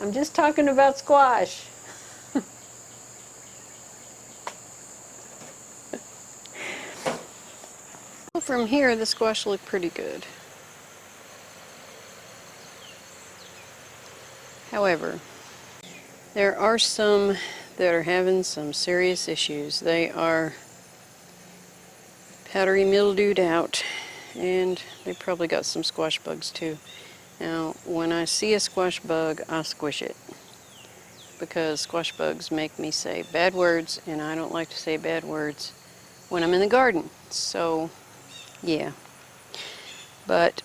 I'm just talking about squash. From here, the squash look pretty good. However, there are some that are having some serious issues. They are powdery mildewed out, and they probably got some squash bugs too. Now, when I see a squash bug, I squish it, because squash bugs make me say bad words, and I don't like to say bad words when I'm in the garden. So, yeah. But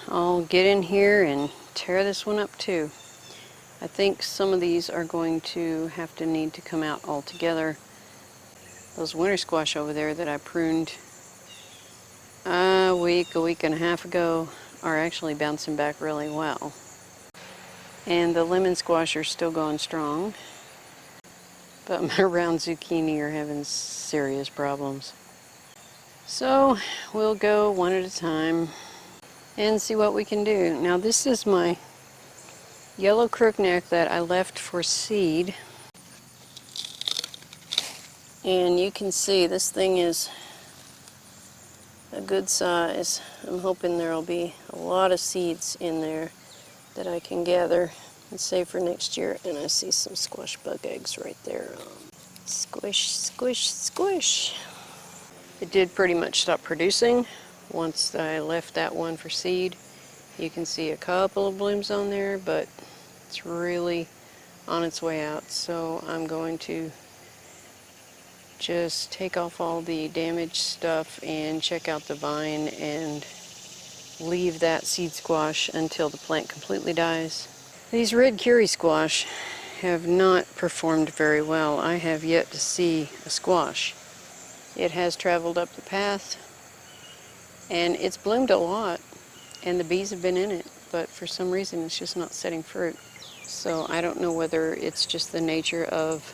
I'll get in here and tear this one up too. I think some of these are going to have to need to come out altogether. Those winter squash over there that I pruned a week and a half ago are actually bouncing back really well. And the lemon squash are still going strong. But my round zucchini are having serious problems. So we'll go one at a time and see what we can do. Now this is my yellow crookneck that I left for seed. And you can see this thing is a good size. I'm hoping there'll be a lot of seeds in there that I can gather and save for next year. And I see some squash bug eggs right there. Squish, squish, squish. It did pretty much stop producing once I left that one for seed. You can see a couple of blooms on there, but it's really on its way out. So I'm going to just take off all the damaged stuff and check out the vine and leave that seed squash until the plant completely dies. These red curry squash have not performed very well. I have yet to see a squash. It has traveled up the path and it's bloomed a lot and the bees have been in it, but for some reason it's just not setting fruit. So I don't know whether it's just the nature of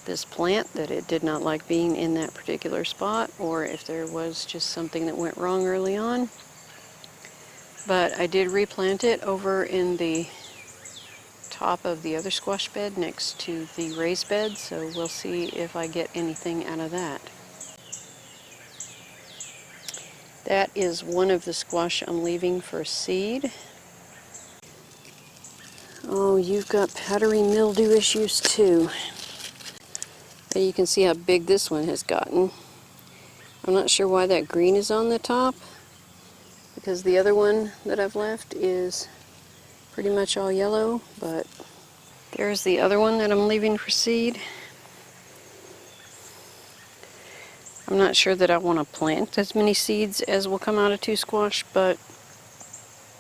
this plant that it did not like being in that particular spot, or if there was just something that went wrong early on. But I did replant it over in the top of the other squash bed next to the raised bed, so we'll see if I get anything out of that. That is one of the squash I'm leaving for seed. Oh, you've got powdery mildew issues too. And you can see how big this one has gotten. I'm not sure why that green is on the top, because the other one that I've left is pretty much all yellow, but there's the other one that I'm leaving for seed. I'm not sure that I want to plant as many seeds as will come out of two squash, but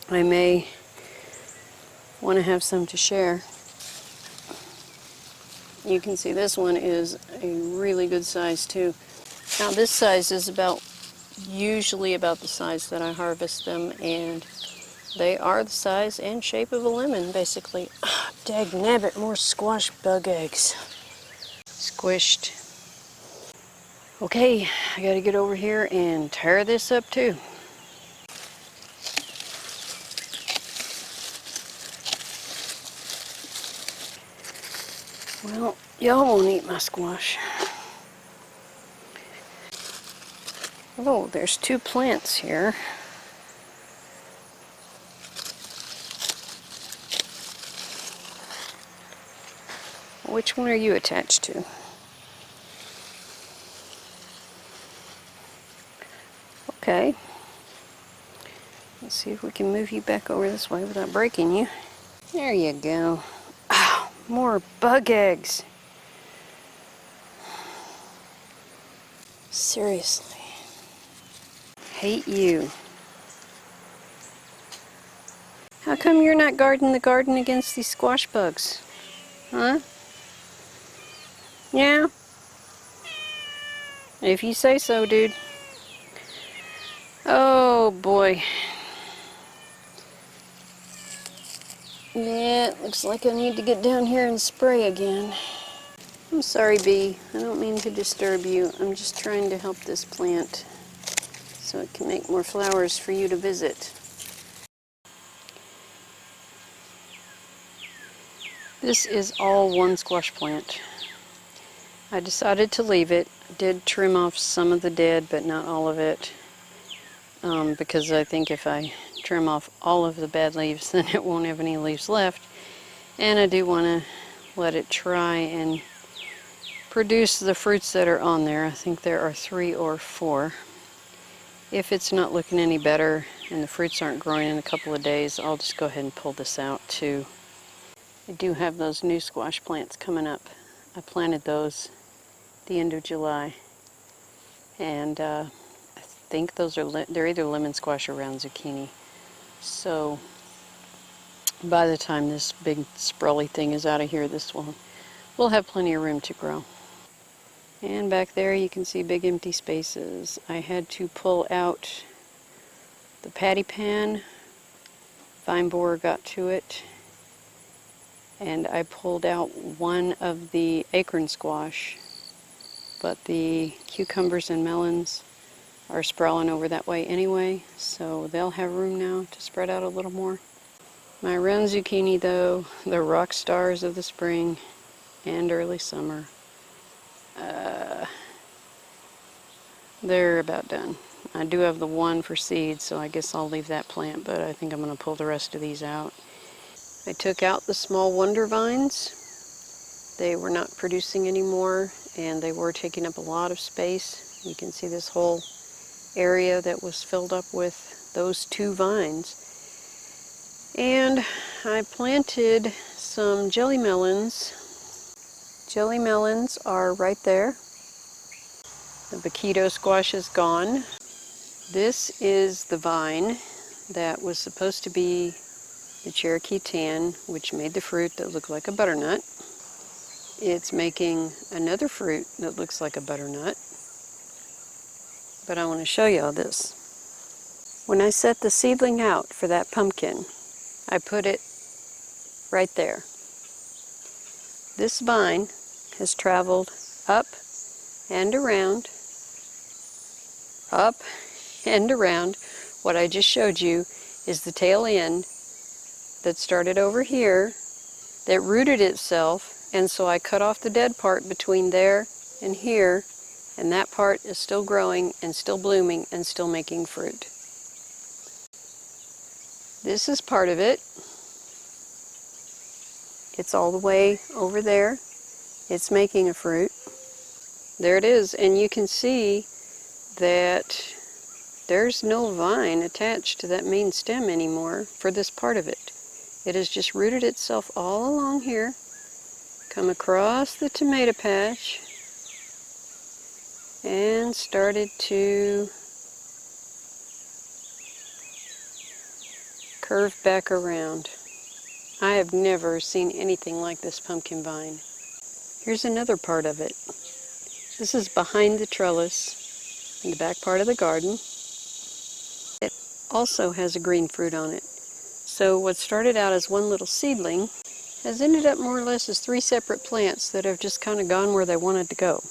I may want to have some to share. You can see this one is a really good size too. Now this size is usually about the size that I harvest them, and they are the size and shape of a lemon basically. Dagnabbit, more squash bug eggs. Squished. Okay, I gotta get over here and tear this up too. Well, y'all won't eat my squash. Oh, there's two plants here. Which one are you attached to? Okay. Let's see if we can move you back over this way without breaking you. There you go. Oh, more bug eggs. Seriously. Hate you. How come you're not guarding the garden against these squash bugs? Huh? Yeah? If you say so, dude. Oh boy. Yeah, it looks like I need to get down here and spray again. I'm sorry, bee. I don't mean to disturb you. I'm just trying to help this plant so it can make more flowers for you to visit. This is all one squash plant. I decided to leave it. Did trim off some of the dead, but not all of it, because I think if I trim off all of the bad leaves, then it won't have any leaves left. And I do want to let it try and produce the fruits that are on there. I think there are 3 or 4. If it's not looking any better and the fruits aren't growing in a couple of days, I'll just go ahead and pull this out too. I do have those new squash plants coming up. I planted those the end of July, and I think those are they're either lemon squash or round zucchini. So by the time this big sprawly thing is out of here, this will have plenty of room to grow. And back there you can see big empty spaces. I had to pull out the patty pan. Vine borer got to it, and I pulled out one of the acorn squash, but the cucumbers and melons are sprawling over that way anyway, so they'll have room now to spread out a little more. My round zucchini, though, the rock stars of the spring and early summer, they're about done. I do have the one for seed, so I guess I'll leave that plant, but I think I'm going to pull the rest of these out. I took out the small wonder vines. They were not producing anymore, and they were taking up a lot of space. You can see this whole area that was filled up with those 2 vines. And I planted some jelly melons. Jelly melons are right there. The Bakito squash is gone. This is the vine that was supposed to be the Cherokee Tan, which made the fruit that looked like a butternut. It's making another fruit that looks like a butternut. But I want to show you all this. When I set the seedling out for that pumpkin, I put it right there. This vine has traveled up and around, up and around. What I just showed you is the tail end that started over here, that rooted itself, and so I cut off the dead part between there and here, and that part is still growing and still blooming and still making fruit. This is part of it. It's all the way over there. It's making a fruit. There it is, and you can see that there's no vine attached to that main stem anymore for this part of it. It has just rooted itself all along here, come across the tomato patch, and started to curve back around. I have never seen anything like this pumpkin vine. Here's another part of it. This is behind the trellis in the back part of the garden. It also has a green fruit on it. So what started out as one little seedling has ended up more or less as 3 separate plants that have just kind of gone where they wanted to go.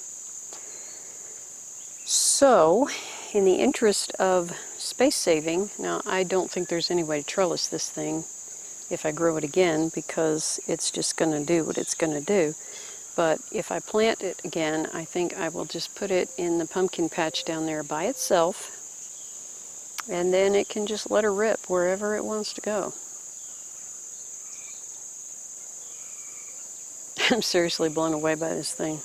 So, in the interest of space saving, now I don't think there's any way to trellis this thing if I grow it again, because it's just going to do what it's going to do. But if I plant it again, I think I will just put it in the pumpkin patch down there by itself, and then it can just let her rip wherever it wants to go. I'm seriously blown away by this thing.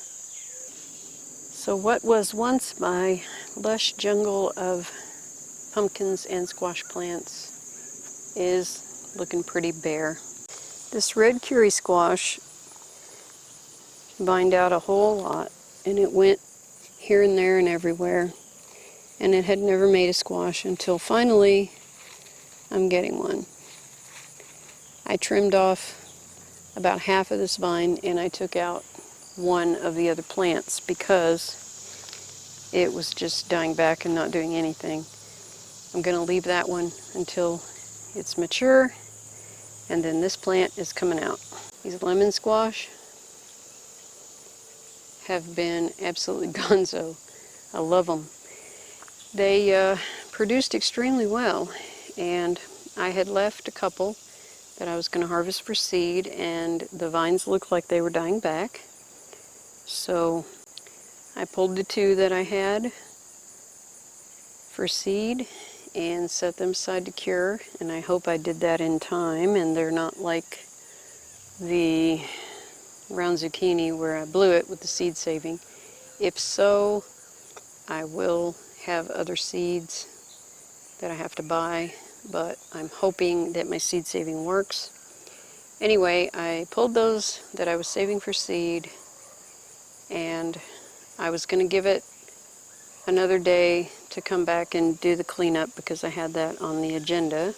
So what was once my lush jungle of pumpkins and squash plants is looking pretty bare. This red curry squash vined out a whole lot, and it went here and there and everywhere, and it had never made a squash until finally I'm getting one. I trimmed off about half of this vine, and I took out one of the other plants because it was just dying back and not doing anything. I'm going to leave that one until it's mature, and then this plant is coming out. These lemon squash have been absolutely gonzo. I love them. They produced extremely well, and I had left a couple that I was going to harvest for seed, and the vines looked like they were dying back. So I pulled the 2 that I had for seed and set them aside to cure, and I hope I did that in time and they're not like the round zucchini where I blew it with the seed saving. If so, I will have other seeds that I have to buy, but I'm hoping that my seed saving works. Anyway, I pulled those that I was saving for seed, and I was going to give it another day to come back and do the cleanup because I had that on the agenda.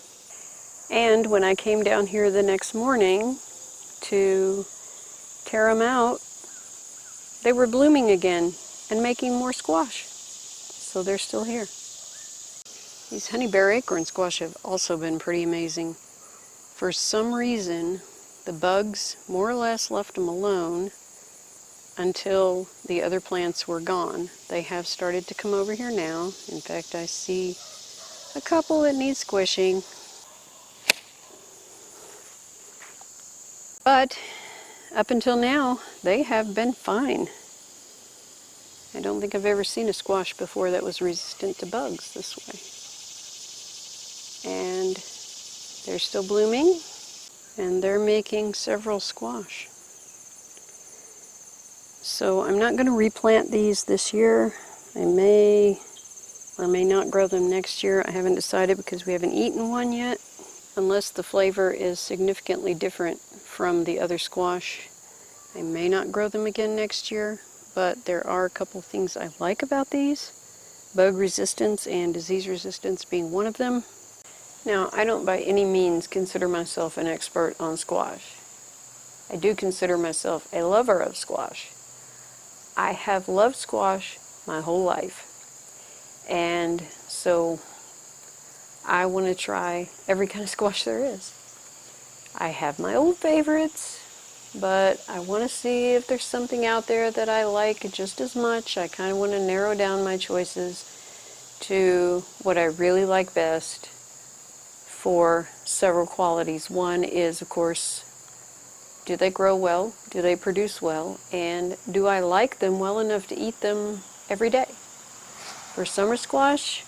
And when I came down here the next morning to tear them out, they were blooming again and making more squash. So they're still here. These honeybear acorn squash have also been pretty amazing. For some reason, the bugs more or less left them alone until the other plants were gone. They have started to come over here now. In fact, I see a couple that need squishing. But up until now, they have been fine. I don't think I've ever seen a squash before that was resistant to bugs this way. And they're still blooming, and they're making several squash. So I'm not going to replant these this year. I may or may not grow them next year. I haven't decided because we haven't eaten one yet. Unless the flavor is significantly different from the other squash, I may not grow them again next year. But there are a couple things I like about these. Bug resistance and disease resistance being one of them. Now, I don't by any means consider myself an expert on squash. I do consider myself a lover of squash. I have loved squash my whole life, and so I want to try every kind of squash there is. I have my old favorites, but I want to see if there's something out there that I like just as much. I kind of want to narrow down my choices to what I really like best for several qualities. One is, of course, do they grow well? Do they produce well? And do I like them well enough to eat them every day? For summer squash,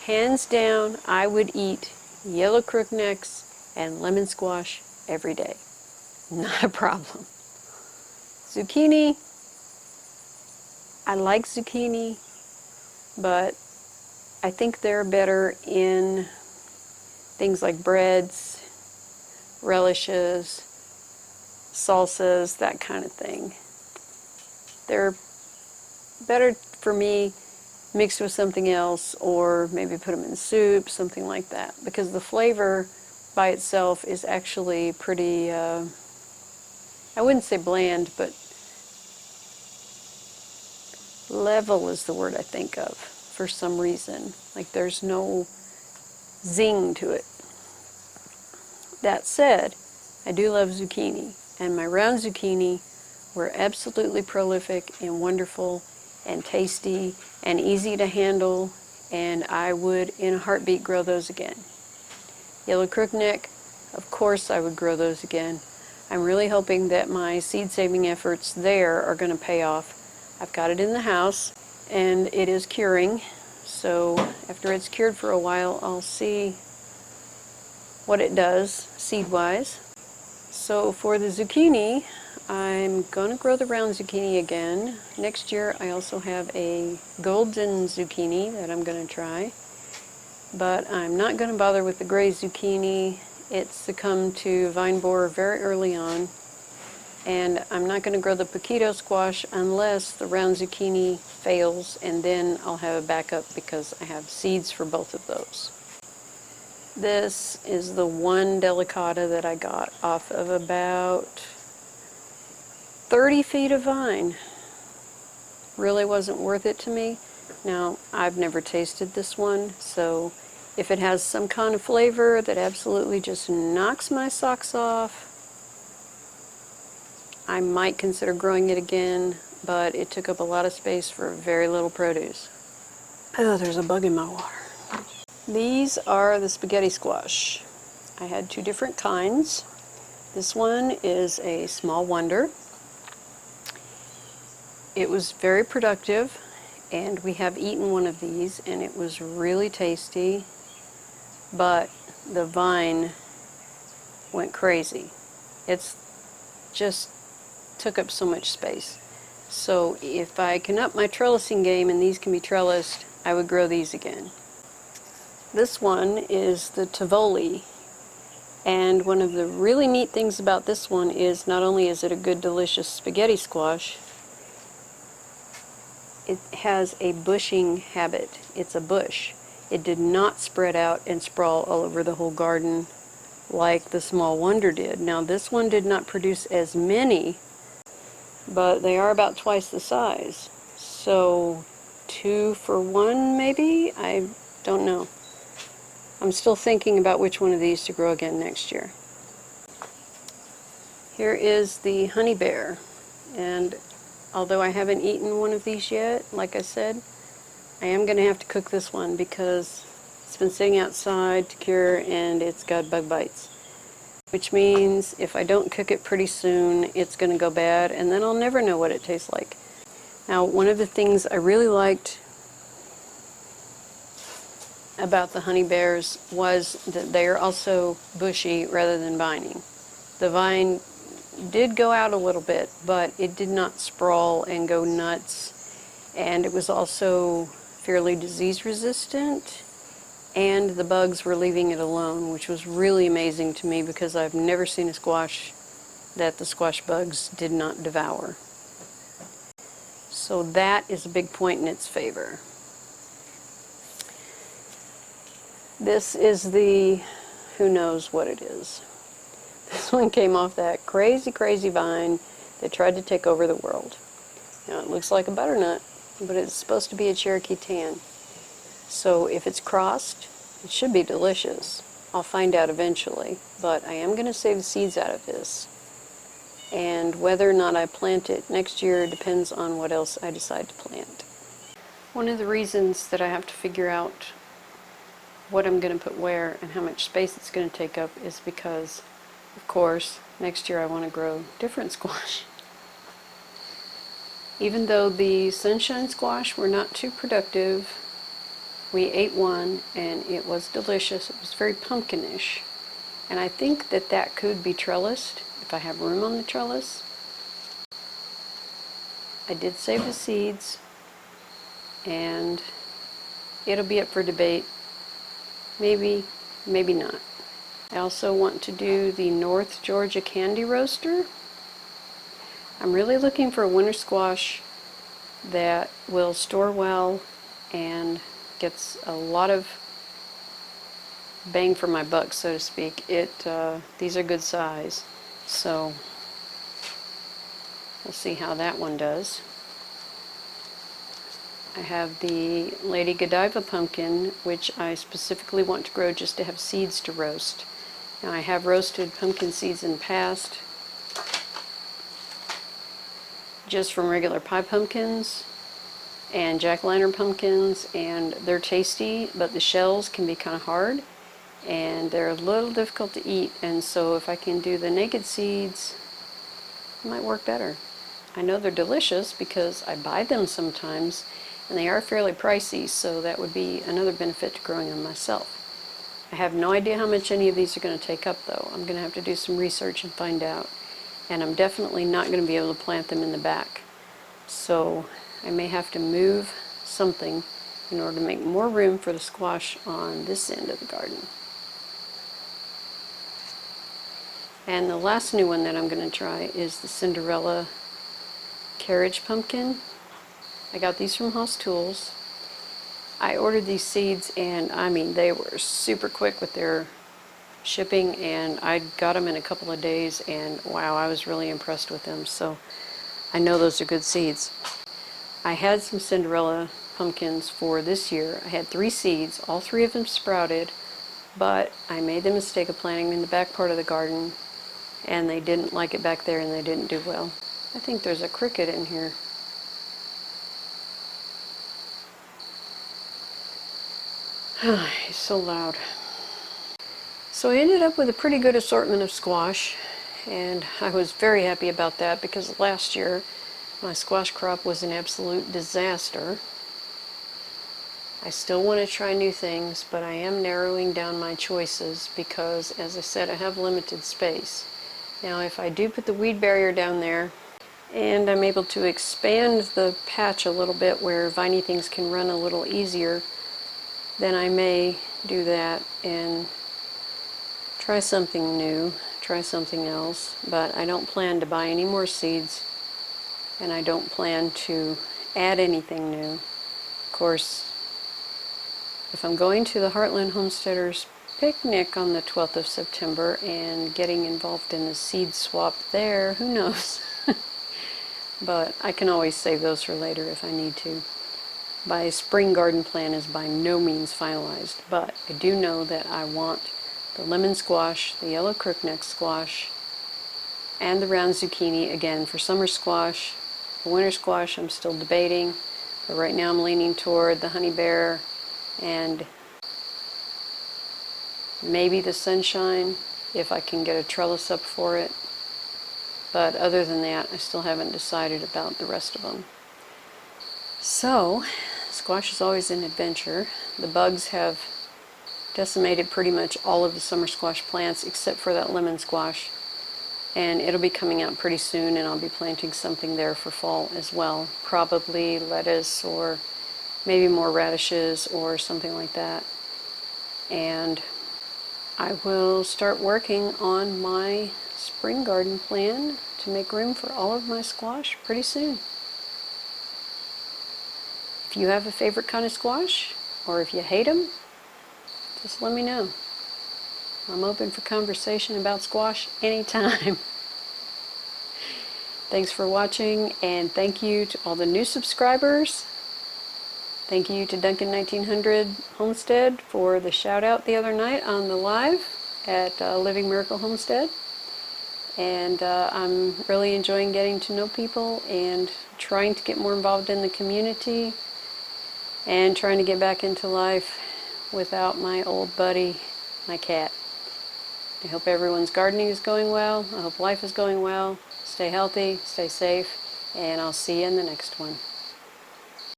hands down, I would eat yellow crooknecks and lemon squash every day. Not a problem. Zucchini, I like zucchini, but I think they're better in things like breads, relishes, salsas, that kind of thing. They're better for me mixed with something else, or maybe put them in soup, something like that, because the flavor by itself is actually pretty, I wouldn't say bland, but level is the word I think of for some reason. Like there's no zing to it. That said, I do love zucchini, and my round zucchini were absolutely prolific and wonderful and tasty and easy to handle, and I would in a heartbeat grow those again. Yellow crookneck, of course I would grow those again. I'm really hoping that my seed saving efforts there are going to pay off. I've got it in the house and it is curing, so after it's cured for a while I'll see what it does seed-wise. So for the zucchini, I'm going to grow the round zucchini again. Next year I also have a golden zucchini that I'm going to try, but I'm not going to bother with the gray zucchini. It succumbed to vine borer very early on, and I'm not going to grow the Paquito squash unless the round zucchini fails, and then I'll have a backup because I have seeds for both of those. This is the one delicata that I got off of about 30 feet of vine. Really wasn't worth it to me. Now, I've never tasted this one, so if it has some kind of flavor that absolutely just knocks my socks off, I might consider growing it again, but it took up a lot of space for very little produce. Oh, there's a bug in my water. These are the spaghetti squash. I had two different kinds. This one is a small wonder. It was very productive, and we have eaten one of these, and it was really tasty, but the vine went crazy. It's just took up so much space. So if I can up my trellising game and these can be trellised, I would grow these again. This one is the Tivoli, and one of the really neat things about this one is not only is it a good delicious spaghetti squash, it has a bushing habit. It's a bush. It did not spread out and sprawl all over the whole garden like the small wonder did. Now this one did not produce as many, but they are about twice the size. So 2 for 1 maybe? I don't know. I'm still thinking about which one of these to grow again next year. Here is the honey bear, and although I haven't eaten one of these yet, like I said, I am going to have to cook this one because it's been sitting outside to cure and it's got bug bites. Which means if I don't cook it pretty soon, it's going to go bad, and then I'll never know what it tastes like. Now, one of the things I really liked about the honey bears was that they are also bushy rather than vining. The vine did go out a little bit, but it did not sprawl and go nuts, and it was also fairly disease resistant, and the bugs were leaving it alone, which was really amazing to me because I've never seen a squash that the squash bugs did not devour. So that is a big point in its favor. This is the, who knows what it is. This one came off that crazy, crazy vine that tried to take over the world. Now it looks like a butternut, but it's supposed to be a Cherokee tan. So if it's crossed, it should be delicious. I'll find out eventually, but I am going to save the seeds out of this. And whether or not I plant it next year depends on what else I decide to plant. One of the reasons that I have to figure out what I'm going to put where and how much space it's going to take up is because, of course, next year I want to grow different squash. Even though the sunshine squash were not too productive, we ate one and it was delicious. It was very pumpkinish. And I think that that could be trellised if I have room on the trellis. I did save the seeds, and it'll be up for debate. Maybe, maybe not. I also want to do the North Georgia Candy Roaster. I'm really looking for a winter squash that will store well and gets a lot of bang for my buck, so to speak. These are good size, so we'll see how that one does. I have the Lady Godiva pumpkin, which I specifically want to grow just to have seeds to roast. Now, I have roasted pumpkin seeds in the past, just from regular pie pumpkins and jack-o'-lantern pumpkins, and they're tasty, but the shells can be kind of hard, and they're a little difficult to eat, and so if I can do the naked seeds, it might work better. I know they're delicious because I buy them sometimes, and they are fairly pricey, so that would be another benefit to growing them myself. I have no idea how much any of these are going to take up, though. I'm going to have to do some research and find out, and I'm definitely not going to be able to plant them in the back. So I may have to move something in order to make more room for the squash on this end of the garden. And the last new one that I'm going to try is the Cinderella carriage pumpkin. I got these from Haus Tools. I ordered these seeds, and I mean, they were super quick with their shipping, and I got them in a couple of days, and wow, I was really impressed with them. So I know those are good seeds. I had some Cinderella pumpkins for this year. I had 3 seeds. All 3 of them sprouted, but I made the mistake of planting them in the back part of the garden, and they didn't like it back there, and they didn't do well. I think there's a cricket in here. He's so loud. So I ended up with a pretty good assortment of squash, and I was very happy about that because last year my squash crop was an absolute disaster. I still want to try new things, but I am narrowing down my choices because, as I said, I have limited space. Now, if I do put the weed barrier down there, and I'm able to expand the patch a little bit where viney things can run a little easier, then I may do that and try something new, try something else. But I don't plan to buy any more seeds, and I don't plan to add anything new. Of course, if I'm going to the Heartland Homesteaders picnic on the 12th of September and getting involved in the seed swap there, who knows? But I can always save those for later if I need to. My spring garden plan is by no means finalized, but I do know that I want the lemon squash, the yellow crookneck squash, and the round zucchini again for summer squash. The winter squash I'm still debating, but right now I'm leaning toward the honey bear and maybe the sunshine if I can get a trellis up for it. But other than that, I still haven't decided about the rest of them. So, squash is always an adventure. The bugs have decimated pretty much all of the summer squash plants except for that lemon squash. And it'll be coming out pretty soon, and I'll be planting something there for fall as well. Probably lettuce or maybe more radishes or something like that. And I will start working on my spring garden plan to make room for all of my squash pretty soon. If you have a favorite kind of squash, or if you hate them, just let me know. I'm open for conversation about squash anytime. Thanks for watching, and thank you to all the new subscribers. Thank you to Duncan 1900 Homestead for the shout out the other night on the live at Living Miracle Homestead. And I'm really enjoying getting to know people and trying to get more involved in the community and trying to get back into life without my old buddy, my cat. I hope everyone's gardening is going well. I hope life is going well. Stay healthy, stay safe, and I'll see you in the next one.